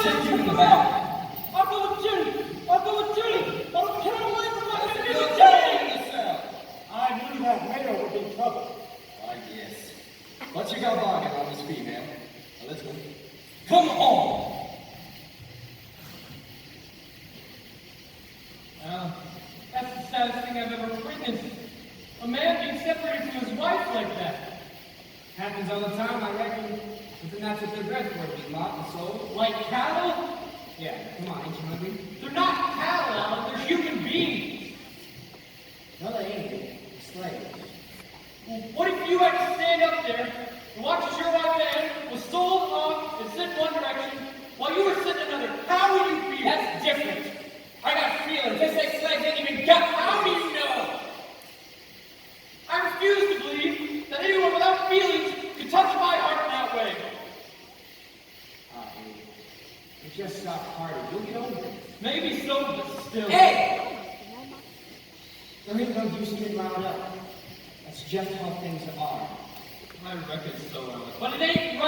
Take you in the back. I'll go with Jenny. I'll go with Jenny. I'll get away from my That's a baby good Jenny. thing in the cell. I knew that mayor would be in trouble. I guess. But you got bargain on this female. Now let's go. Come on! That's the saddest thing I've ever witnessed. A man being separated from his wife like that. Happens all the time, I reckon. But then that's what they're bred for, to be bought and sold. Like cattle? Yeah, come on, ain't you hungry? They're not cattle, Alan. They're human beings. No, they ain't. Slaves. Well, what if you had to stand up there and watch as your white man was sold off and sent one direction while you were sent another? How would you feel? That's different. I got feelings. Just like slaves ain't even got. How do you know? I refuse to believe that anyone without feelings could touch my heart in that way. Abe, you just soft-hearted. You'll get over it. Maybe so, but still. Hey! There ain't no use getting wound up. That's just how things are. I reckon so, Alan. But it ain't